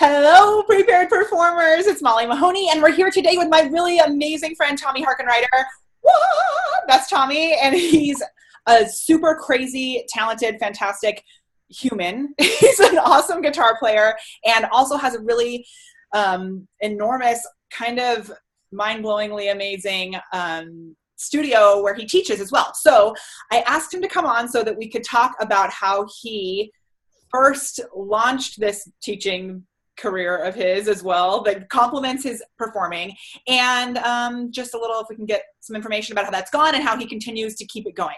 Hello, prepared performers. It's Molly Mahoney, and we're here today with my really amazing friend, Tommy Harkenrider. That's Tommy, and he's a super crazy, talented, fantastic human. He's an awesome guitar player and also has a really enormous, kind of mind-blowingly amazing studio where he teaches as well. So I asked him to come on so that we could talk about how he first launched this teaching career of his as well that complements his performing, and just a little, if we can get some information about how that's gone and how he continues to keep it going.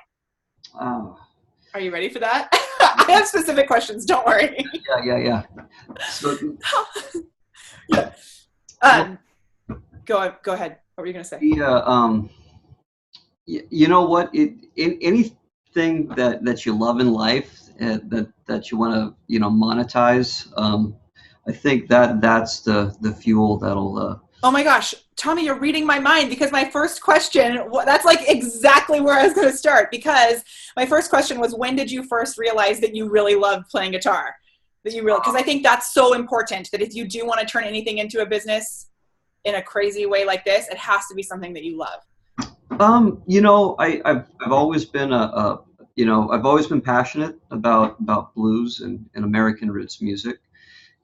Oh. Are you ready for that? I have specific questions, don't worry. Yeah. So, go ahead. What were you going to say? you know what? Anything that you love in life that you want to monetize. I think that's the fuel that'll. Oh my gosh, Tommy, you're reading my mind, because my first question, that's like exactly where I was going to start, because my first question was, when did you first realize that you really loved playing guitar? Because I think that's so important, that if you do want to turn anything into a business in a crazy way like this, it has to be something that you love. I've always been I've always been passionate about blues and American roots music.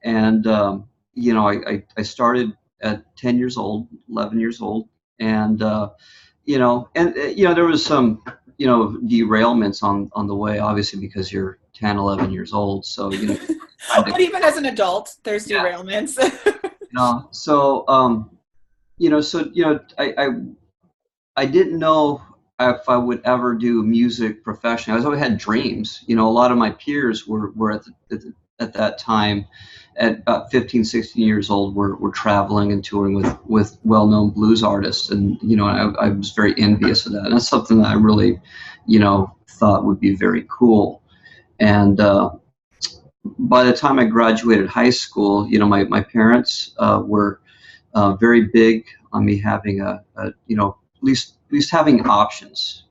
And, I started at 10 years old, 11 years old. And, there was some, derailments on the way, obviously, because you're 10, 11 years old. So, But even as an adult, there's derailments. I didn't know if I would ever do music professionally. I always had dreams. A lot of my peers were at that time, at about 15, 16 years old, were traveling and touring with well-known blues artists. And, I was very envious of that. And that's something that I really, thought would be very cool. And by the time I graduated high school, my parents were very big on me having at least having options,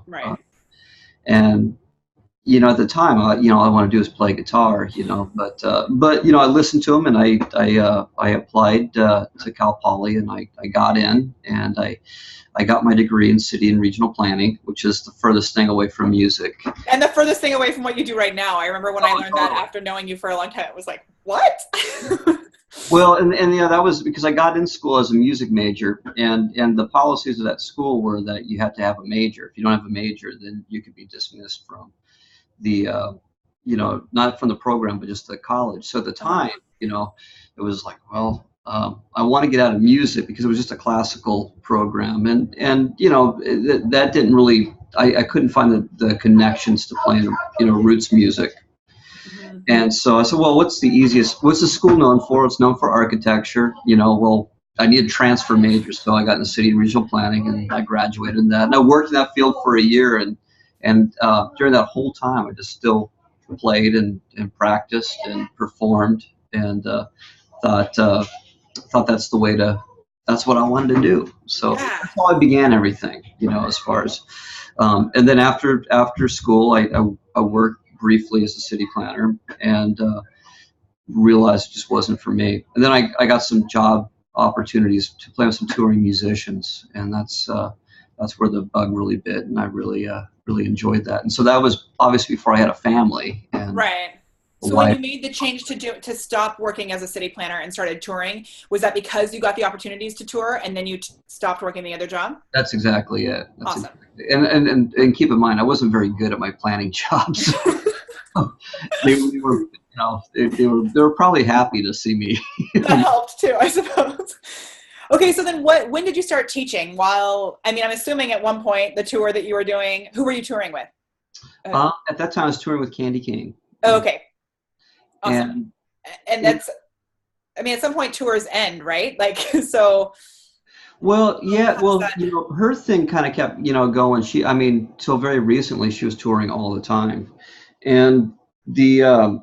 Right. And at the time, all I want to do is play guitar, but I listened to them, and I applied to Cal Poly, and I got in, and I got my degree in city and regional planning, which is the furthest thing away from music. And the furthest thing away from what you do right now. I remember when I learned that after knowing you for a long time, it was like, what? Well, and that was because I got in school as a music major, and the policies of that school were that you had to have a major. If you don't have a major, then you could be dismissed from the not from the program, but just the college. So at the time, it was like, well, I want to get out of music because it was just a classical program, and that didn't really, I couldn't find the connections to playing roots music. Mm-hmm. And so I said, well, what's the school known for? It's known for architecture. Well, I needed transfer majors, so I got into city and regional planning, and I graduated in that, and I worked in that field for a year, and during that whole time, I just still played and practiced and performed, and thought that's what I wanted to do. So that's how I began everything, as far as, and then after school, I worked briefly as a city planner, and realized it just wasn't for me. And then I got some job opportunities to play with some touring musicians, and that's where the bug really bit, and I really enjoyed that. And so that was obviously before I had a family. And right. So when you made the change to stop working as a city planner and started touring, was that because you got the opportunities to tour and then you stopped working the other job? That's exactly it. Awesome. And keep in mind, I wasn't very good at my planning jobs. they were probably happy to see me. That helped too, I suppose. Okay, so then when did you start teaching? I'm assuming at one point the tour that you were doing, who were you touring with? At that time I was touring with Candy King. Oh, okay. Awesome. And that's, at some point tours end, right? Like, so. Well, yeah, her thing kind of kept, going. Till very recently she was touring all the time. And the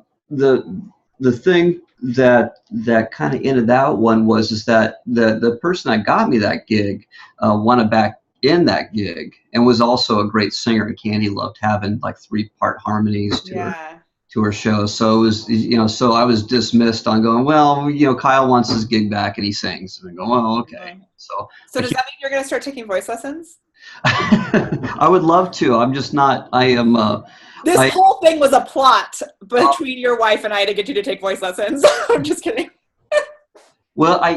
thing that kind of ended that one is that the person that got me that gig wanted back in that gig, and was also a great singer, and Candy loved having like 3-part harmonies to her. to her show. So it was, so I was dismissed on going, well, Kyle wants his gig back and he sings. And I go, well, okay. So does that mean you're going to start taking voice lessons? I would love to. I'm just not. I am. This whole thing was a plot between your wife and I to get you to take voice lessons. I'm just kidding. Well, I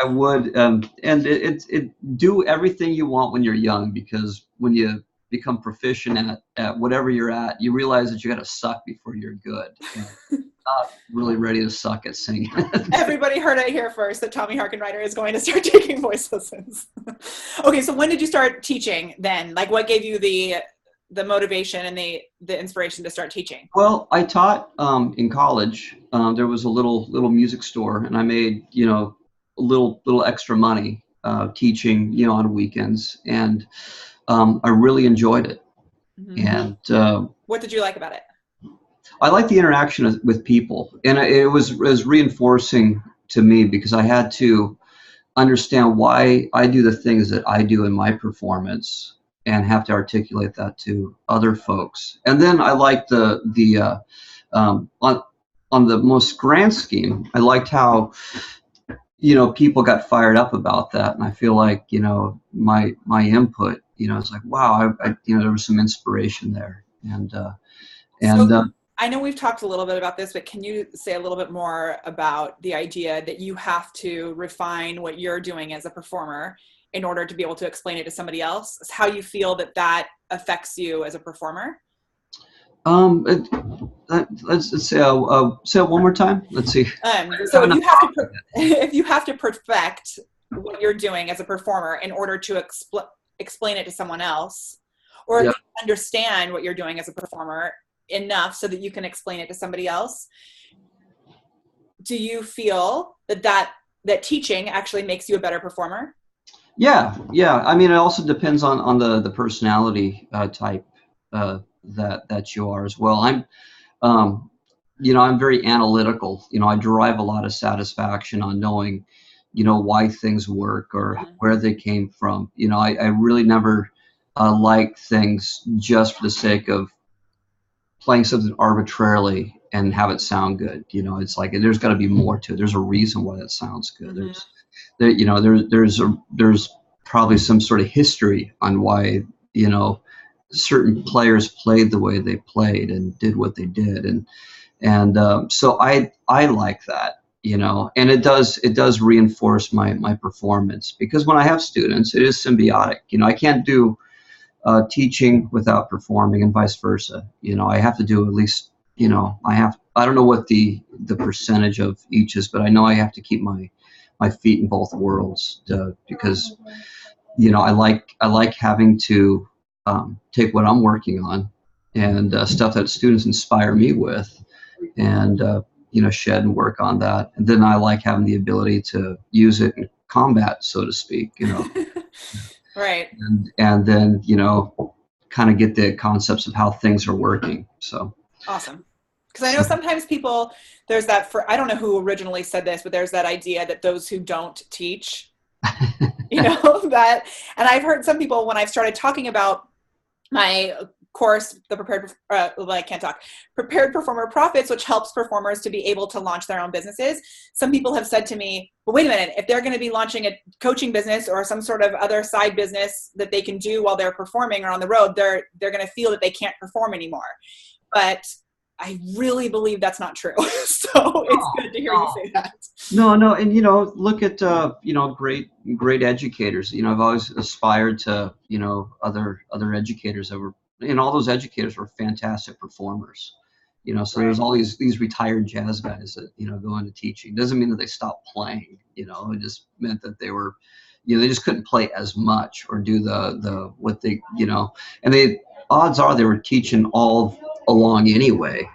would, and it do everything you want when you're young, because when you become proficient at whatever you're at, you realize that you got to suck before you're good. Not really ready to suck at singing. Everybody heard it here first that Tommy Harkenreiter is going to start taking voice lessons. Okay, so when did you start teaching then? Like, what gave you the motivation and the inspiration to start teaching? Well, I taught in college. There was a little music store, and I made a little extra money teaching on weekends, and I really enjoyed it. Mm-hmm. And what did you like about it? I like the interaction with people, and it was reinforcing to me, because I had to understand why I do the things that I do in my performance and have to articulate that to other folks. And then I liked on the most grand scheme, I liked how people got fired up about that, and I feel like my input is like, wow, I there was some inspiration there, and I know we've talked a little bit about this, but can you say a little bit more about the idea that you have to refine what you're doing as a performer in order to be able to explain it to somebody else? How you feel that affects you as a performer? Let's say say it one more time. Let's see. So if you have to perfect what you're doing as a performer in order to explain it to someone else, or Yeah. understand what you're doing as a performer enough so that you can explain it to somebody else, do you feel that teaching actually makes you a better performer? Yeah. I mean, it also depends on the personality type that you are as well. I'm very analytical. I derive a lot of satisfaction on knowing, why things work or where they came from. I really never like things just for the sake of playing something arbitrarily and have it sound good. It's like there's got to be more to it. There's a reason why that sounds good. There's probably some sort of history on why certain players played the way they played and did what they did, and so I like that, and it does reinforce my performance, because when I have students, it is symbiotic. I can't do teaching without performing, and vice versa. I have to do at least, I don't know what the percentage of each is, but I know I have to keep my feet in both worlds, because I like having to take what I'm working on and stuff that students inspire me with, and shed and work on that, and then I like having the ability to use it in combat, so to speak. Right. And then kind of get the concepts of how things are working. So awesome. Because I know sometimes people, there's that, I don't know who originally said this, but there's that idea that those who don't teach, that, and I've heard some people, when I've started talking about my course, the Prepared Performer Profits, which helps performers to be able to launch their own businesses. Some people have said to me, well, wait a minute, if they're going to be launching a coaching business or some sort of other side business that they can do while they're performing or on the road, they're going to feel that they can't perform anymore. But I really believe that's not true. So it's good to hear you say that. No, and look at great educators. I've always aspired to other educators that were, and all those educators were fantastic performers. So there's all these retired jazz guys that go into teaching. Doesn't mean that they stopped playing. It just meant that they were, they just couldn't play as much or do the what they and they, odds are they were teaching all along anyway.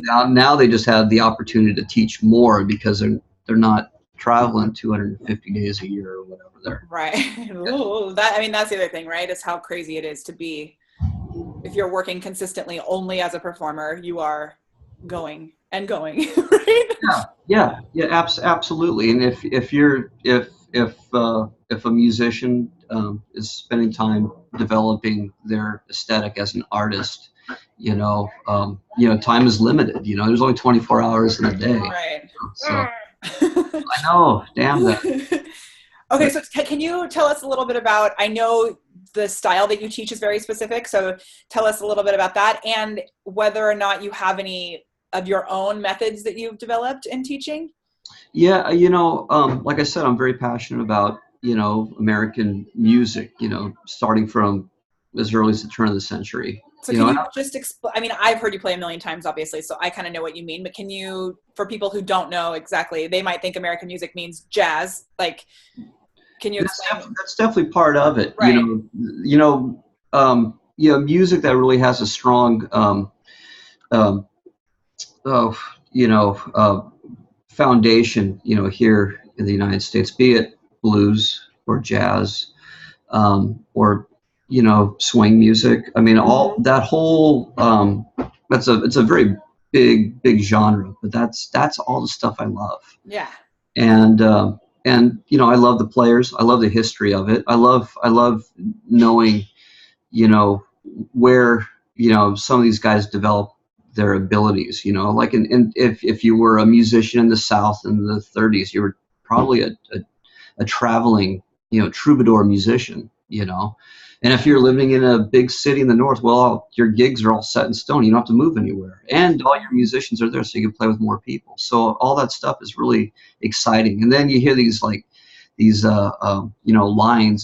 Now they just had the opportunity to teach more because they're not traveling 250 days a year or whatever they're. Right. Ooh, that's the other thing, right? Is how crazy it is to be, if you're working consistently only as a performer, you are going and going, right? Yeah, absolutely. And if a musician is spending time developing their aesthetic as an artist, time is limited. There's only 24 hours in a day. Right. So I know, damn that. Okay, so can you tell us a little bit about, I know the style that you teach is very specific, so tell us a little bit about that and whether or not you have any of your own methods that you've developed in teaching. Yeah, like I said, I'm very passionate about, American music, starting from as early as the turn of the century. So can you just explain, I mean, I've heard you play a million times, obviously, so I kind of know what you mean, but can you, for people who don't know exactly, they might think American music means jazz, like, can you explain? That's definitely part of it. Right. Music that really has a strong, um, oh, foundation, here in the United States, be it blues or jazz, or swing music. I mean, all that whole it's a very big genre, but that's all the stuff I love. Yeah. And I love the players. I love the history of it. I love knowing where some of these guys develop their abilities. Like if you were a musician in the South in the 30s, you were probably a traveling troubadour musician. And if you're living in a big city in the North, well, your gigs are all set in stone. You don't have to move anywhere, and all your musicians are there, so you can play with more people. So all that stuff is really exciting. And then you hear these lines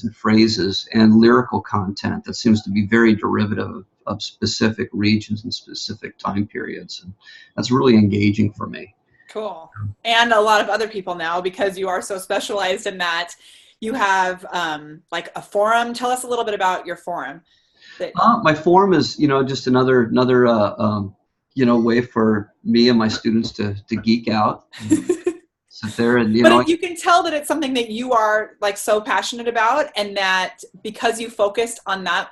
and phrases and lyrical content that seems to be very derivative of specific regions and specific time periods, and that's really engaging for me. Cool. And a lot of other people now, because you are so specialized in that. You have like a forum. Tell us a little bit about your forum. My forum is, just another way for me and my students to geek out. Sit there and But you can tell that it's something that you are like so passionate about, and that because you focused on that,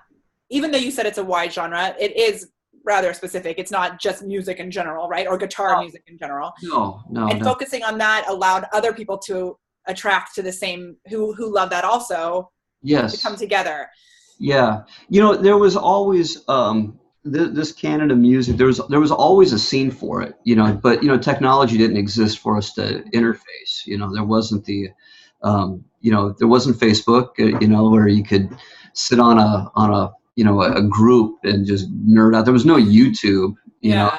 even though you said it's a wide genre, it is rather specific. It's not just music in general, right? Or guitar music in general. No. And focusing on that allowed other people to attract to the same who love that also. Yes. To come together. Yeah. There was always this Canada music, there was always a scene for it, but technology didn't exist for us to interface. There wasn't there wasn't Facebook, where you could sit on a group and just nerd out. There was no YouTube, no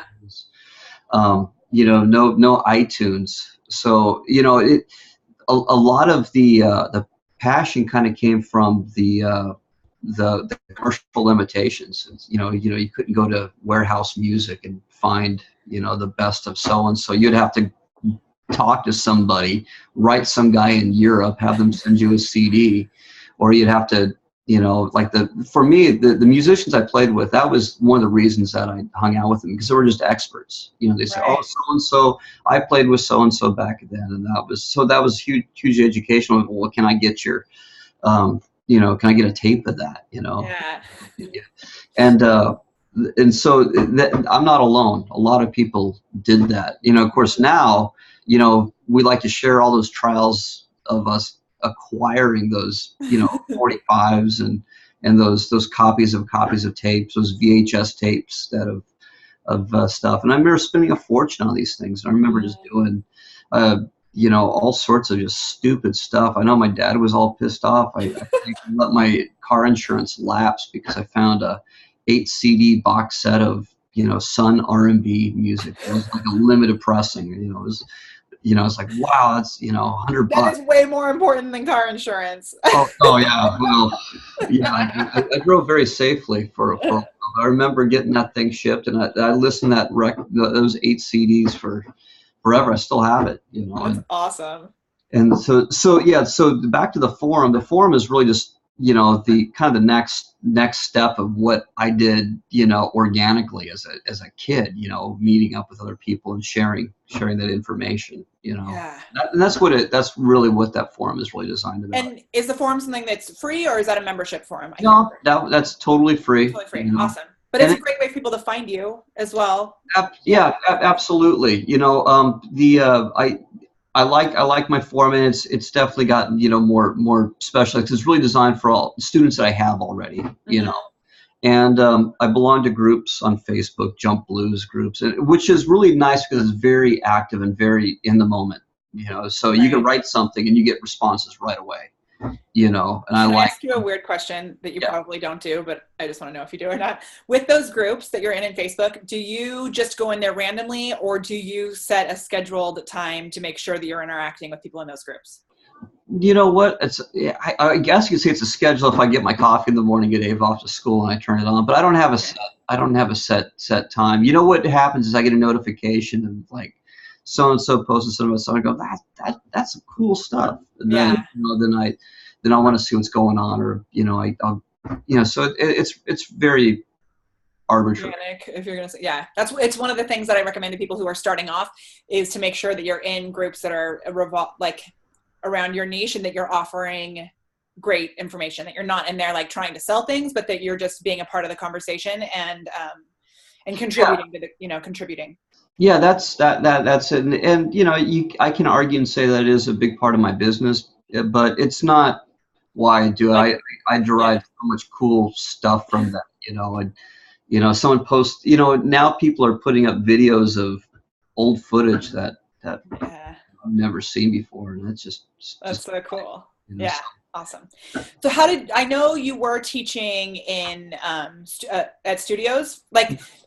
iTunes. So, a lot of the passion kind of came from the commercial limitations. You couldn't go to Warehouse Music and find the best of so and so. You'd have to talk to somebody, write some guy in Europe, have them send you a CD, or you'd have to for me, the musicians I played with, that was one of the reasons that I hung out with them, because they were just experts. They say, right. Oh, so and so, I played with so and so back then, and that was huge educational. Well, can I get your can I get a tape of that? Yeah. And so I'm not alone. A lot of people did that. Of course, now we like to share all those trials of us acquiring those 45s and those copies of tapes, those VHS tapes that of stuff. And I remember spending a fortune on these things. And I remember just doing all sorts of just stupid stuff. I know my dad was all pissed off. I let my car insurance lapse because I found a 8 CD box set of Sun R&B music. It was like a limited pressing. It was it's like, wow, that's $100. That is way more important than car insurance. Oh yeah, well, yeah. I drove very safely for a while. I remember getting that thing shipped, and I listened to those 8 CDs for forever. I still have it. That's awesome. And so back to the forum. The forum is really just the kind of the next step of what I did organically as a kid, meeting up with other people and sharing that information. Yeah. And that's really what that forum is really designed about. And is the forum something that's free, or is that a membership forum? No, that's totally free. Totally free. Awesome. But it's a great way for people to find you as well. Yeah, absolutely. I like my forum, and it's definitely gotten more special, because it's really designed for all students that I have already. And I belong to groups on Facebook, Jump Blues groups, which is really nice because it's very active and very in the moment. So you can write something and you get responses right away. And I Can I like. ask you a weird question that you Yeah. probably don't do, but I just want to know if you do or not? With those groups that you're in Facebook, do you just go in there randomly, or do you set a scheduled time to make sure that you're interacting with people in those groups? You know what? I guess you could say it's a schedule. If I get my coffee in the morning, get Ava off to school, and I turn it on. But I don't have a set. I don't have a set time. You know what happens is I get a notification of like so and so posted something about something. I go, that's some cool stuff. And then then I want to see what's going on, or I'll So it's very arbitrary. Organic, if you're gonna say, it's one of the things that I recommend to people who are starting off, is to make sure that you're in groups that are like around your niche, and that you're offering great information, that you're not in there like trying to sell things, but that you're just being a part of the conversation and contributing to the, contributing. Yeah, that's it. And I can argue and say that it is a big part of my business, but it's not why I do it. I derive so much cool stuff from that, and someone posts, now people are putting up videos of old footage that I've never seen before, and that's so cool. Yeah, awesome. So I know you were teaching in at studios,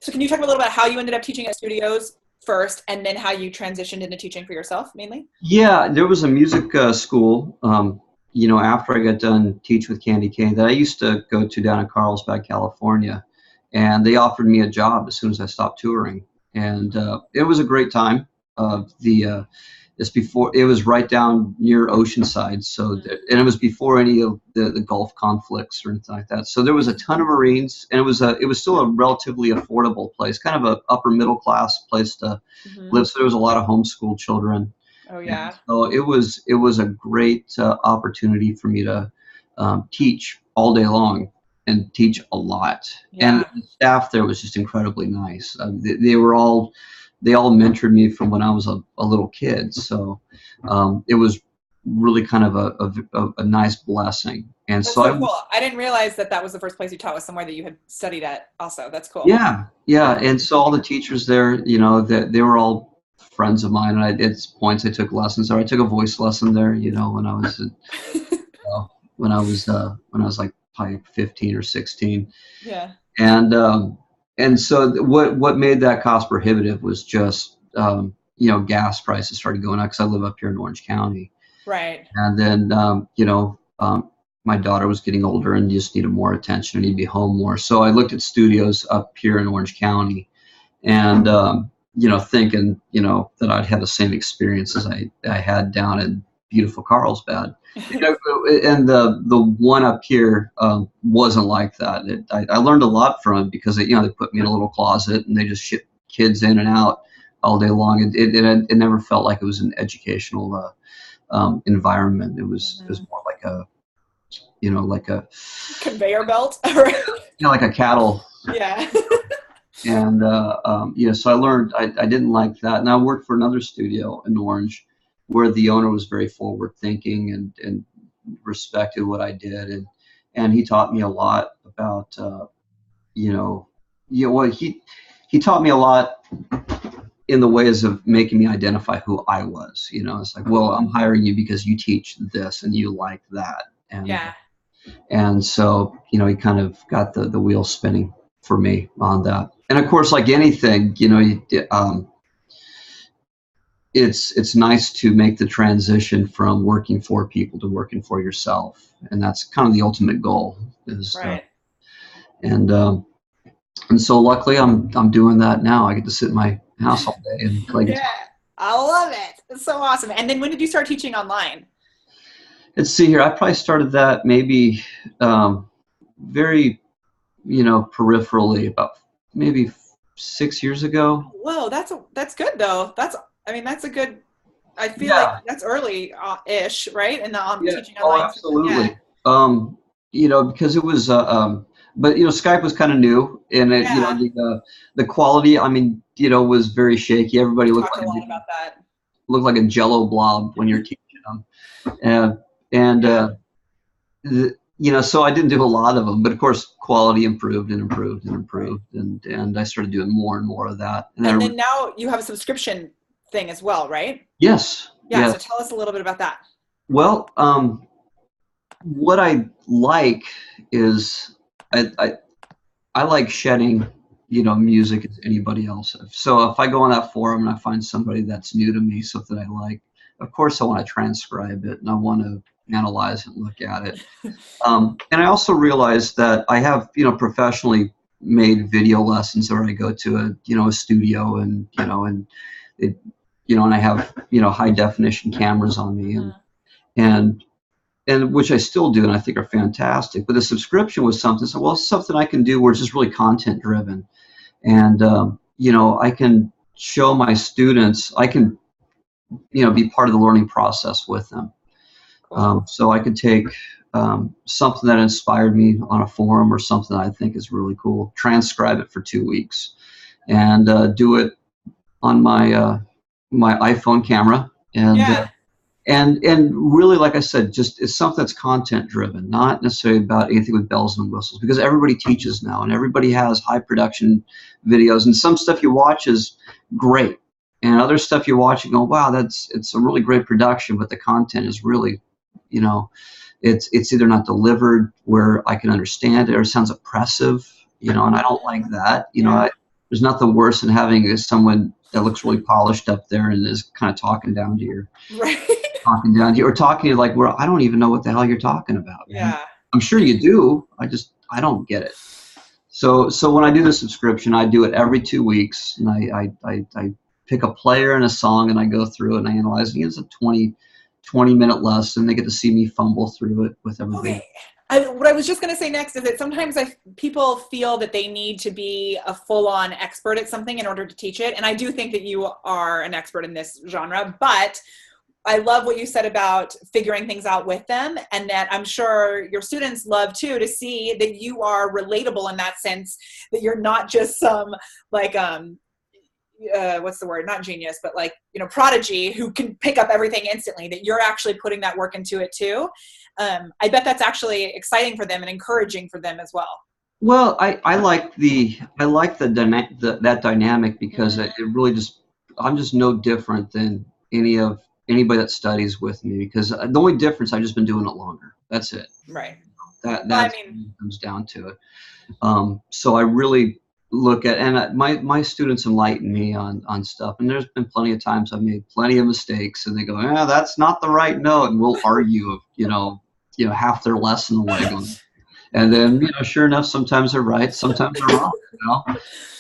so can you talk a little about how you ended up teaching at studios first, and then how you transitioned into teaching for yourself mainly? Yeah, there was a music school, after I got done teach with Candy Cane that I used to go to down in Carlsbad, California, and they offered me a job as soon as I stopped touring, and it was a great time. It was right down near Oceanside, and it was before any of the Gulf conflicts or anything like that. So there was a ton of Marines, and it was still a relatively affordable place, kind of a upper middle class place to live. So there was a lot of homeschool children. Oh yeah. And so it was a great opportunity for me to teach all day long and teach a lot. Yeah. And the staff there was just incredibly nice. They all mentored me from when I was a little kid. So it was really kind of a nice blessing. And That's so cool. I didn't realize that was the first place you taught, was somewhere that you had studied at also. That's cool. Yeah. And so all the teachers there, they were all friends of mine. And at points I took lessons there. I took a voice lesson there, when I was when I was like probably 15 or 16. Yeah. And so what made that cost prohibitive was just gas prices started going up because I live up here in Orange County. Right. And then my daughter was getting older and just needed more attention and needed to be home more. So I looked at studios up here in Orange County, and thinking that I'd have the same experience as I had down in beautiful Carlsbad. And the one up here wasn't like that. I learned a lot from it because they put me in a little closet and they just ship kids in and out all day long. It never felt like it was an educational environment. It was more like a conveyor belt, like a cattle. Yeah. And so I learned I didn't like that, and I worked for another studio in Orange where the owner was very forward thinking and respected what I did, and he taught me a lot about he taught me a lot in the ways of making me identify who I was. It's like, well, I'm hiring you because you teach this and you like that, and so he kind of got the wheel spinning for me on that. And of course, like anything, it's nice to make the transition from working for people to working for yourself, and that's kind of the ultimate goal. Right. And so luckily, I'm doing that now. I get to sit in my house all day and play guitar. Yeah, I love it. It's so awesome. And then when did you start teaching online? Let's see here. I probably started that maybe very peripherally about maybe 6 years ago. Whoa, that's good though. That's a good. I feel like that's early-ish, right? And teaching online. Oh, absolutely. Because it was, but Skype was kind of new, and the quality, was very shaky. Everybody looked like a Jello blob when you're teaching them, and so I didn't do a lot of them, but of course quality improved and improved and improved, and I started doing more and more of that. And then now you have a subscription thing as well, right? Yes. Yeah. Yes. So tell us a little bit about that. Well, what I like is I like shedding, music as anybody else. So if I go on that forum and I find somebody that's new to me, something I like, of course I want to transcribe it and I want to analyze it and look at it. And I also realize that I have, professionally made video lessons where I go to a studio and it, and I have, high definition cameras on me and and which I still do and I think are fantastic. But the subscription was something, so well, it's something I can do where it's just really content driven. And, I can show my students, I can, be part of the learning process with them. So I could take something that inspired me on a forum or something that I think is really cool, transcribe it for 2 weeks, and do it on my my iPhone camera, and really, like I said, just it's something that's content driven, not necessarily about anything with bells and whistles, because everybody teaches now and everybody has high production videos, and some stuff you watch is great, and other stuff you watch and go, wow, it's a really great production, but the content is really, it's either not delivered where I can understand it or it sounds oppressive, and I don't like that. There's nothing worse than having someone that looks really polished up there and is kind of talking down to you. Right. Talking down to you or talking to you like, well, I don't even know what the hell you're talking about. Man. Yeah. I'm sure you do. I don't get it. So when I do the subscription, I do it every 2 weeks, and I pick a player and a song and I go through it and I analyze it. It's a 20-minute lesson. They get to see me fumble through it with everybody. Okay. What I was just going to say next is that sometimes people feel that they need to be a full-on expert at something in order to teach it. And I do think that you are an expert in this genre, but I love what you said about figuring things out with them, and that I'm sure your students love too to see that you are relatable in that sense, that you're not just some like what's the word? Not genius, but like, prodigy who can pick up everything instantly, that you're actually putting that work into it too. I bet that's actually exciting for them and encouraging for them as well. Well, I like that dynamic because it really I'm just no different than anybody that studies with me, because the only difference, I've just been doing it longer. That's it. Right. That's what it comes down to it. So I really look at, and my students enlighten me on stuff, and there's been plenty of times I've made plenty of mistakes, and they go, that's not the right note, and we'll argue, half their lesson away. And then, sure enough, sometimes they're right, sometimes they're wrong.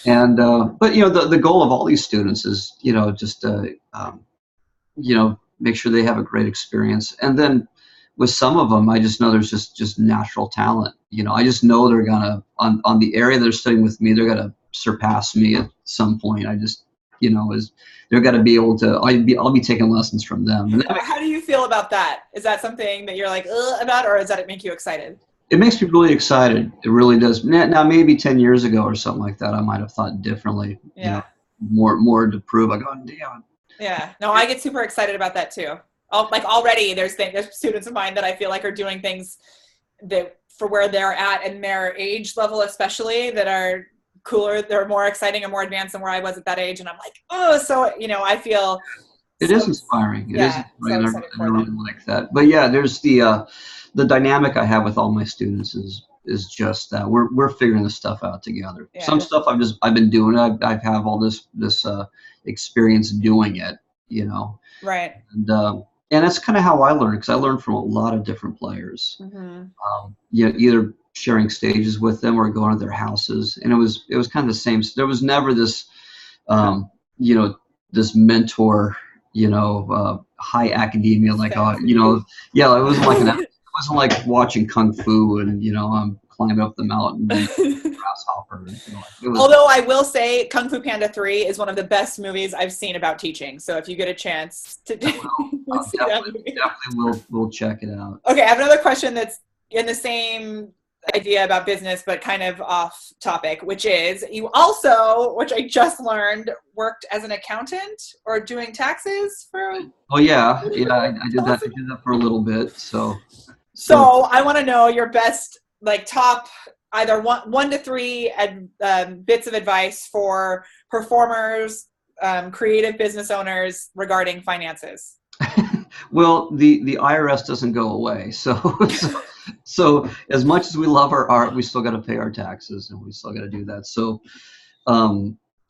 And but the goal of all these students is just make sure they have a great experience. And then with some of them, I just know there's just natural talent. I just know they're gonna on the area they're studying with me, they're gonna surpass me at some point. I just they're gonna be able to. I'll be taking lessons from them. And how do you feel about that? Is that something that you're like about, or does that make you excited? It makes me really excited. It really does. Now, maybe 10 years ago or something like that, I might have thought differently. Yeah. More to prove. I go, damn. Yeah. No, I get super excited about that too. Like already there's students of mine that I feel like are doing things that for where they're at and their age level, especially, that are cooler. They're more exciting and more advanced than where I was at that age. And I'm like, so, I feel it is inspiring. It is inspiring. So I really like that. But yeah, there's the dynamic I have with all my students is just that we're figuring this stuff out together. Yeah. Some stuff I've been doing. I've have all this experience doing it, Right. And that's kind of how I learn, because I learned from a lot of different players. Mm-hmm. Either sharing stages with them or going to their houses, and it was kind of the same. There was never this, this mentor, high academia, like, it wasn't like it wasn't like watching Kung Fu and I'm climbing up the mountain and grasshopper. Although I will say Kung Fu Panda 3 is one of the best movies I've seen about teaching. So if you get a chance to definitely we'll check it out. Okay, I have another question that's in the same idea about business, but kind of off topic, which is you also, which I just learned, worked as an accountant or doing taxes for. Oh yeah, I did that. I did that for a little bit. So So I want to know your best, like top either one to three bits of advice for performers, creative business owners regarding finances. Well, the IRS doesn't go away. So as much as we love our art, we still got to pay our taxes, and we still got to do that. So,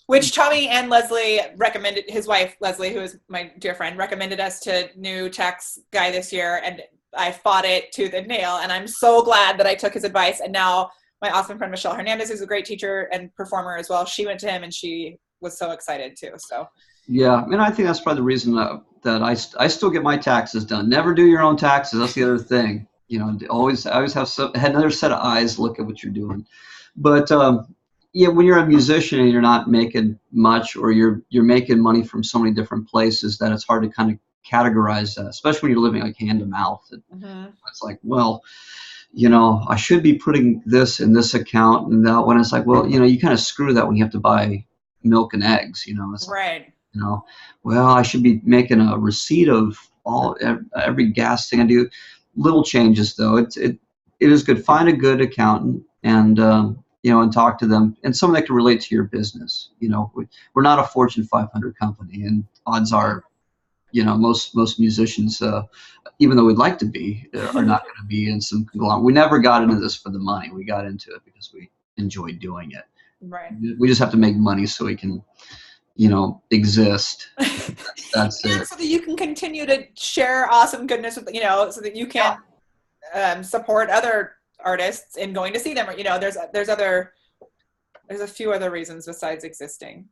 which Tommy and Leslie recommended, his wife, Leslie, who is my dear friend, recommended us to new tax guy this year. And I fought it tooth and nail. And I'm so glad that I took his advice. And now my awesome friend, Michelle Hernandez, who's a great teacher and performer as well. She went to him and she was so excited too. So. Yeah. And I think that's probably the reason that I still get my taxes done. Never do your own taxes. That's the other thing. I always had another set of eyes look at what you're doing. But, yeah, when you're a musician and you're not making much, or you're making money from so many different places, that it's hard to kind of categorize that, especially when you're living like hand to mouth. It's like, well, I should be putting this in this account and that one. It's like, well, you kind of screw that when you have to buy milk and eggs. It's right. Like, well, I should be making a receipt of every gas thing I do. Little changes though. It is good. Find a good accountant and and talk to them, and someone that can relate to your business. We're not a Fortune 500 company, and odds are, most musicians, even though we'd like to be, are not going to be in some conglomerate. We never got into this for the money. We got into it because we enjoy doing it. Right. We just have to make money so we can, exist. That's it. So that you can continue to share awesome goodness with, so that you can support other artists in going to see them. There's a few other reasons besides existing.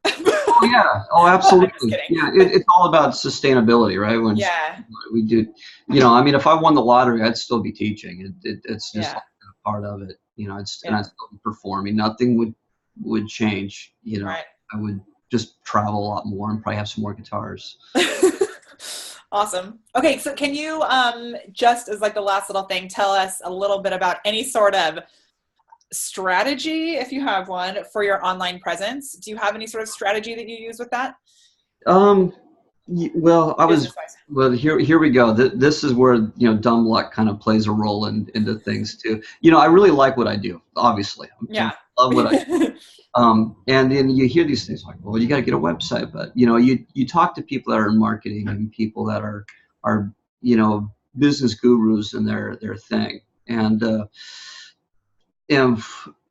Yeah. Oh, absolutely. Yeah. It's all about sustainability, right? When we do, if I won the lottery, I'd still be teaching. It's just a part of it. And I'd still be performing. Nothing would change. Right. I would just travel a lot more and probably have some more guitars. Awesome. Okay, so can you just as like the last little thing, tell us a little bit about any sort of strategy, if you have one, for your online presence? Do you have any sort of strategy that you use with that? Well, here we go. This is where dumb luck kind of plays a role into things too. I really like what I do. Obviously, I love what I do. And then you hear these things like, well, you got to get a website, but you talk to people that are in marketing and people that are business gurus in their thing, and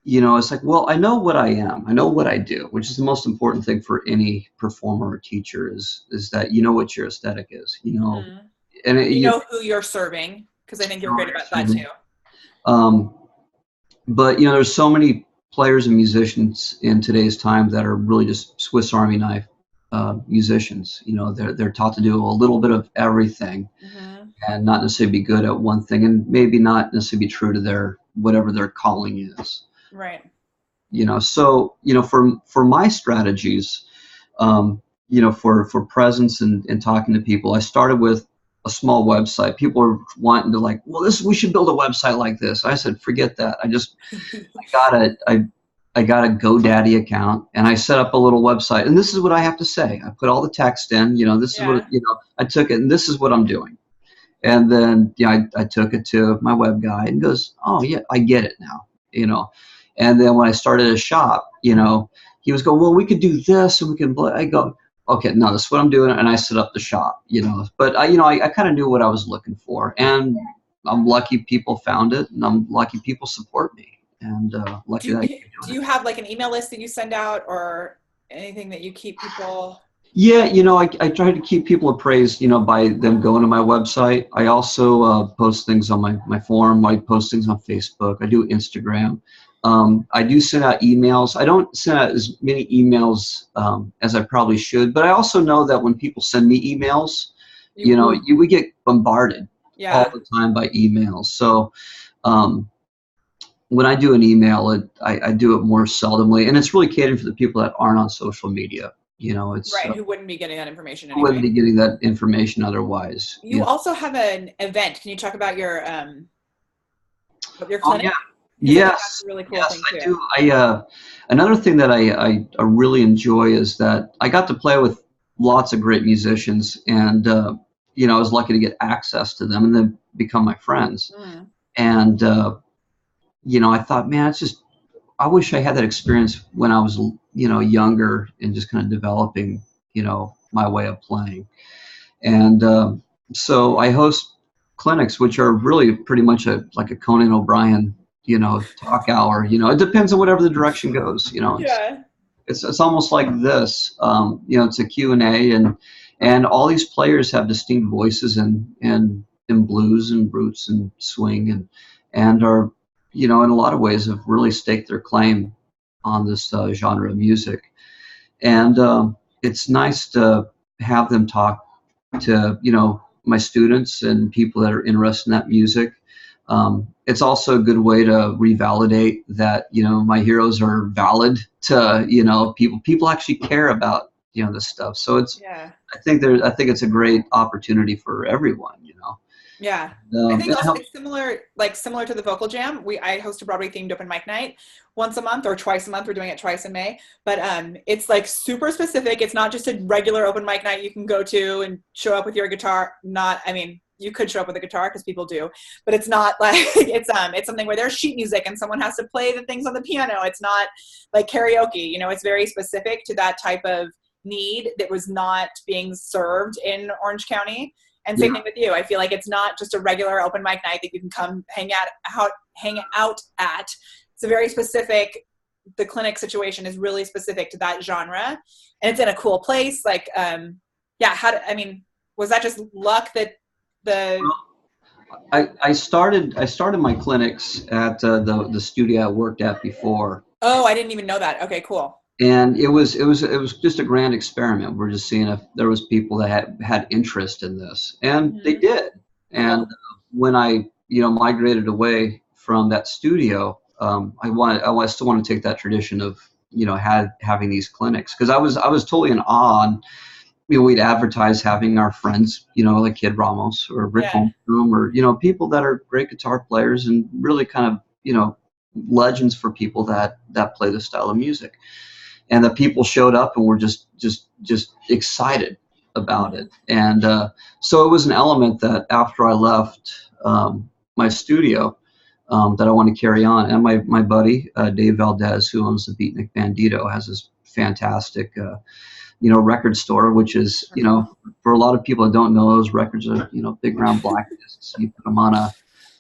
it's like, well, I know what I am, I know what I do, which is the most important thing for any performer or teacher is that what your aesthetic is, and who you're serving, because I think you're great about that too. But there's so many players and musicians in today's time that are really just Swiss Army knife musicians. They're taught to do a little bit of everything, and not necessarily be good at one thing, and maybe not necessarily be true to their whatever their calling is. Right. So for my strategies, for presence and talking to people, I started with a small website. People are wanting to like, well, we should build a website like this. I said, forget that. I got a GoDaddy account, and I set up a little website. And this is what I have to say. I put all the text in. This is what I took it, and this is what I'm doing. And then I took it to my web guy, and goes, oh yeah, I get it now. And then when I started a shop, he was going, well, we could do this, and we can. I go, okay, no, this is what I'm doing, and I set up the shop, But I kind of knew what I was looking for, and I'm lucky people found it, and I'm lucky people support me, and lucky that I keep doing it. Do you have like an email list that you send out, or anything that you keep people? Yeah, I try to keep people appraised, by them going to my website. I also post things on my forum. I post things on Facebook. I do Instagram. I do send out emails. I don't send out as many emails as I probably should, but I also know that when people send me emails, we get bombarded all the time by emails. So when I do an email, I do it more seldomly, and it's really catering for the people that aren't on social media. It's right, who wouldn't be getting that information anyway. Wouldn't be getting that information otherwise. You also have an event. Can you talk about your clinic? Yeah. Yes, that's a really cool thing too. I do. Another thing that I really enjoy is that I got to play with lots of great musicians, and I was lucky to get access to them and then become my friends. And, I thought, man, I wish I had that experience when I was, younger and just kind of developing, my way of playing. And so I host clinics, which are really pretty much like a Conan O'Brien, talk hour. It depends on whatever the direction goes. Yeah. It's almost like this. It's a Q&A, and all these players have distinct voices and in blues and roots and swing and are, in a lot of ways have really staked their claim on this genre of music. And it's nice to have them talk to, my students and people that are interested in that music. It's also a good way to revalidate that, my heroes are valid to, people actually care about, this stuff. So I think it's a great opportunity for everyone, Yeah. I think also it's similar to the Vocal Jam. I host a Broadway themed open mic night once a month or twice a month. We're doing it twice in May, but it's like super specific. It's not just a regular open mic night you can go to and show up with your guitar. You could show up with a guitar because people do, but it's not like it's something where there's sheet music and someone has to play the things on the piano. It's not like karaoke, it's very specific to that type of need that was not being served in Orange County. And same thing with you. I feel like it's not just a regular open mic night that you can come hang out at. It's a very specific, the clinic situation is really specific to that genre, and it's in a cool place. Like, was that just luck that I started my clinics at the studio I worked at before. Oh, I didn't even know that. Okay, cool. And it was just a grand experiment. We're just seeing if there was people that had interest in this, and they did. And when I migrated away from that studio, I still want to take that tradition of having these clinics, because I was totally in awe. And, we'd advertise having our friends, like Kid Ramos or Rick Holmstrom, or people that are great guitar players and really kind of legends for people that play this style of music. And the people showed up and were just excited about it. And so it was an element that after I left my studio that I want to carry on. And my buddy, Dave Valdez, who owns the Beatnik Bandito, has this fantastic, record store, which is, for a lot of people that don't know, those records are, big round black discs. You put them on a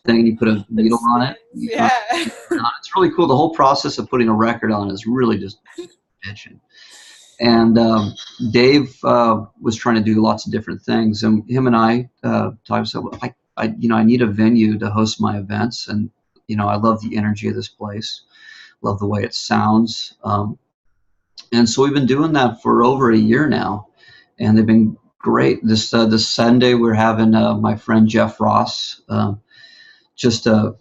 thing, you put a needle on it. It's really cool. The whole process of putting a record on is really just bitching. And Dave was trying to do lots of different things, and him and I talked. So I need a venue to host my events, and I love the energy of this place, love the way it sounds, and so we've been doing that for over a year now, and they've been great. This Sunday we're having my friend Jeff Ross. Just a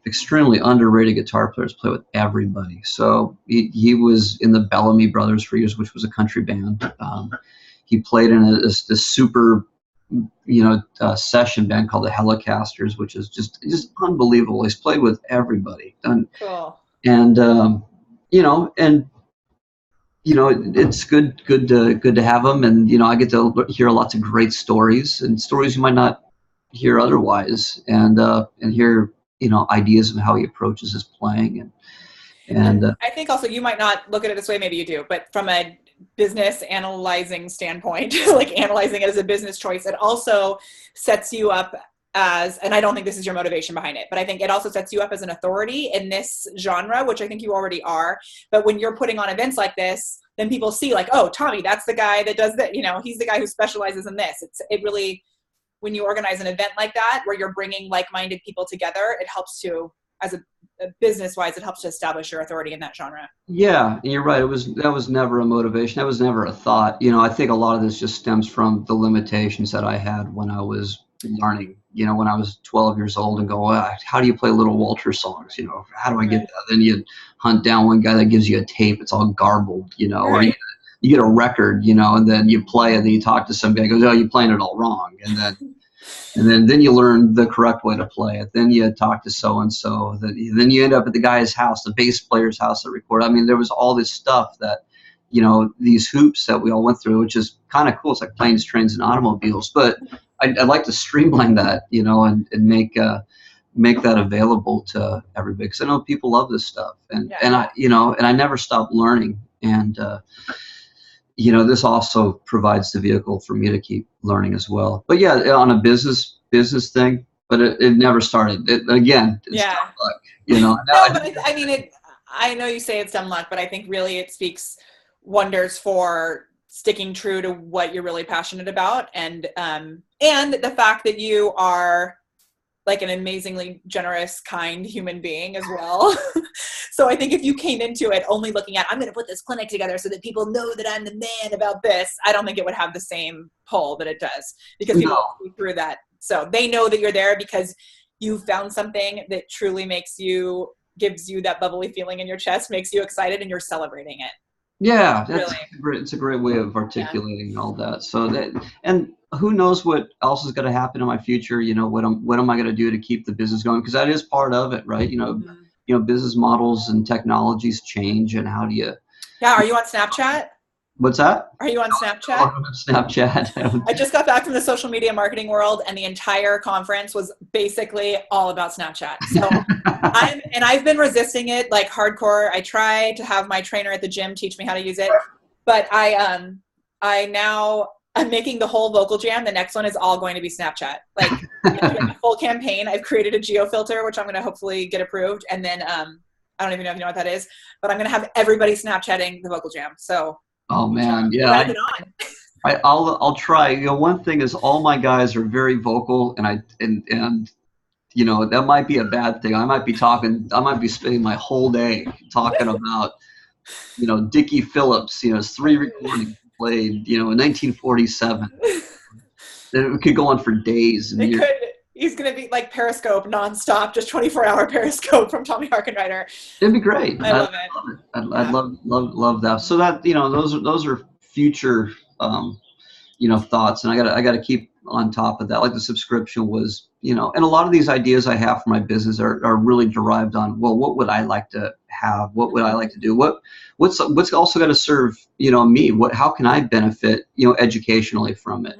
extremely underrated guitar player, play with everybody. So he was in the Bellamy Brothers for years, which was a country band. He played in this super, session band called the Helicasters, which is just unbelievable. He's played with everybody. Cool. And it's good to have him. And I get to hear lots of great stories you might not hear otherwise, and hear ideas of how he approaches his playing, and I think also you might not look at it this way, maybe you do, but from a business analyzing standpoint, like analyzing it as a business choice, it also sets you up as, and I don't think this is your motivation behind it, but I think it also sets you up as an authority in this genre, which I think you already are. But when you're putting on events like this, then people see like, oh, Tommy, that's the guy that does that, he's the guy who specializes in this. It really, when you organize an event like that, where you're bringing like-minded people together, it helps to, as a business-wise, it helps to establish your authority in that genre. Yeah, and you're right. That was never a motivation. That was never a thought. I think a lot of this just stems from the limitations that I had when I was learning. When I was 12 years old, and go, how do you play Little Walter songs? How do I get that? Then you hunt down one guy that gives you a tape. It's all garbled, or you get a record, and then you play it, and then you talk to somebody who goes, oh, you're playing it all wrong. And then you learn the correct way to play it. Then you talk to so-and-so. Then you end up at the guy's house, the bass player's house that record. I mean, there was all this stuff that, these hoops that we all went through, which is kind of cool. It's like planes, trains, and automobiles. But I'd like to streamline that, and make that available to everybody, because I know people love this stuff, and I never stop learning, and this also provides the vehicle for me to keep learning as well. But yeah, on a business thing, but it never started. Again, it's dumb luck, No, but I mean, I know you say it's dumb luck, but I think really it speaks wonders for sticking true to what you're really passionate about, and the fact that you are like an amazingly generous, kind human being as well. So I think if you came into it only looking at, I'm going to put this clinic together so that people know that I'm the man about this, I don't think it would have the same pull that it does, because people go through that. So they know that you're there because you found something that truly gives you that bubbly feeling in your chest, makes you excited, and you're celebrating it. Yeah, it's a great way of articulating all that. So and who knows what else is going to happen in my future? What am I going to do to keep the business going? Because that is part of it, right? Business models and technologies change, and how do you? Yeah, are you on Snapchat? What's that? Are you on Snapchat? I'm on Snapchat. I just got back from the social media marketing world, and the entire conference was basically all about Snapchat. So I've been resisting it like hardcore. I try to have my trainer at the gym teach me how to use it, but I'm making the whole vocal jam. The next one is all going to be Snapchat. Like a full campaign. I've created a geo filter, which I'm going to hopefully get approved, and then I don't even know if you know what that is, but I'm going to have everybody Snapchatting the vocal jam. So. Oh man, yeah. I'll try. One thing is all my guys are very vocal, and that might be a bad thing. I might be spending my whole day talking about, Deke Phillips, his 3 recordings played, in 1947. It could go on for days. And He's going to be like Periscope nonstop, just 24-hour Periscope from Tommy Harkin Writer. It'd be great. I love it. I'd love that. So that, those are future, thoughts, and I got to keep on top of that. Like the subscription was, and a lot of these ideas I have for my business are really derived on, well, what would I like to have? What would I like to do? What's also got to serve, me? How can I benefit, educationally from it?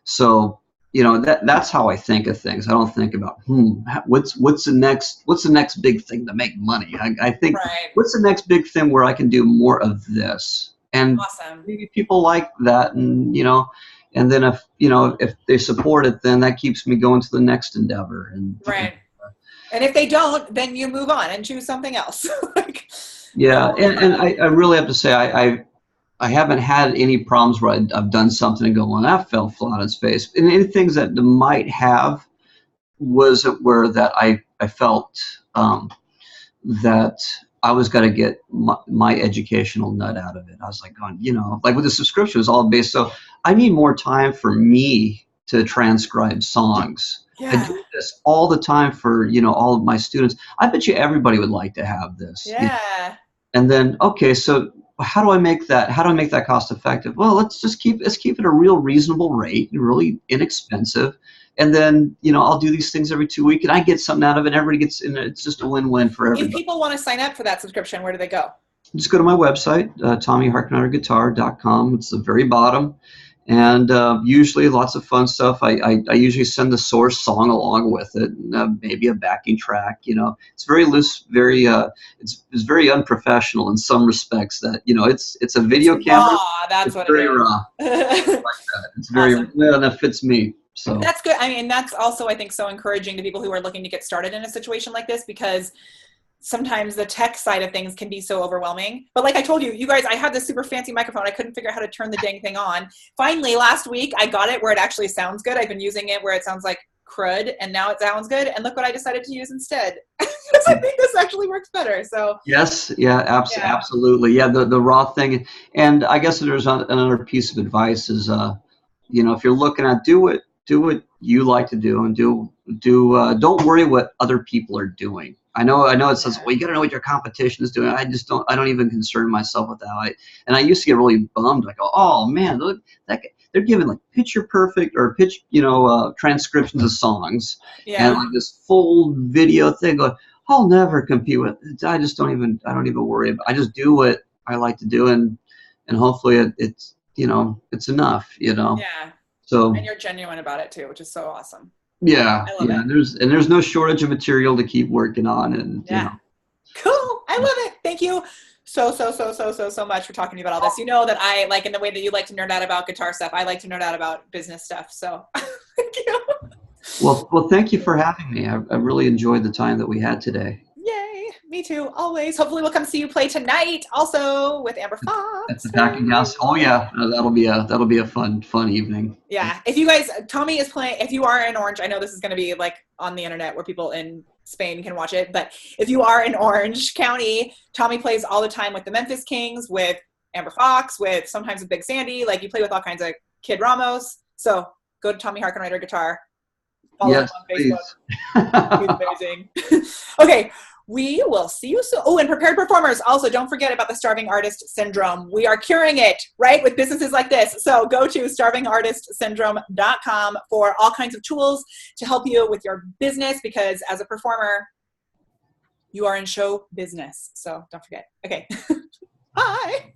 So that's how I think of things. I don't think about what's the next big thing to make money. I think what's the next big thing where I can do more of this, and maybe people like that, and and then if they support it, then that keeps me going to the next endeavor. And and if they don't, then you move on and choose something else. And I really have to say I haven't had any problems where I've done something and go, well, that fell flat on its face. And any things that might have wasn't where that I felt that I was going to get my educational nut out of it. I was like going, like with the subscription, it was all based. So I need more time for me to transcribe songs. Yeah. I do this all the time for, all of my students. I bet you everybody would like to have this. Yeah. And then, okay, so how do I make that cost effective? Well, let's keep it a real reasonable rate and really inexpensive. And then, I'll do these things every 2 weeks, and I get something out of it. And everybody gets in. It's just a win-win for everybody. If people want to sign up for that subscription, where do they go? Just go to my website, TommyHarkinRiderGuitar.com. It's the very bottom. And usually lots of fun stuff. I usually send the source song along with it, and maybe a backing track. It's very loose, it's very unprofessional in some respects. That it's a video camera. That's it's what very it is. raw. Like that. It's very well, that fits me. So that's good. I mean, that's also, I think, so encouraging to people who are looking to get started in a situation like this, because sometimes the tech side of things can be so overwhelming. But like I told you guys, I had this super fancy microphone. I couldn't figure out how to turn the dang thing on. Finally, last week, I got it where it actually sounds good. I've been using it where it sounds like crud, and now it sounds good. And look what I decided to use instead. Because I think this actually works better. So yes, absolutely. Yeah, the raw thing. And I guess there's another piece of advice is, if you're looking at do what you like to do, and don't worry what other people are doing. I know it says, well, you got to know what your competition is doing. I don't even concern myself with that. I used to get really bummed. Like, oh man, look, they're giving like picture perfect or transcriptions of songs, and like this full video thing. Going, I'll never compete with it. I don't even worry about it. I just do what I like to do, and hopefully it's enough, Yeah. So And you're genuine about it too, which is so awesome. yeah, I love yeah. it. There's no shortage of material to keep working on, and Yeah. Cool. I love it. Thank you so much for talking to me about all this. You know that I like, in the way that you like to nerd out about guitar stuff, I like to nerd out about business stuff. So thank you. Well, thank you for having me. I really enjoyed the time that we had today. Yay. Me too. Always. Hopefully we'll come see you play tonight also with Amber At the Fox. packing house. Oh yeah, that'll be a fun evening. Yeah. If you guys, Tommy is playing, if you are in Orange, I know this is going to be like on the internet where people in Spain can watch it, but if you are in Orange County, Tommy plays all the time with the Memphis Kings, with Amber Fox, with sometimes with Big Sandy. Like, you play with all kinds of Kid Ramos. So go to Tommy Harkenreiter Guitar. Follow him Yes, on Facebook. please. He's amazing. Okay, we will see you soon. Oh, and prepared performers. Also, don't forget about the starving artist syndrome. We are curing it, right, with businesses like this. So go to starvingartistsyndrome.com for all kinds of tools to help you with your business, because as a performer, you are in show business. So don't forget. Okay. Bye.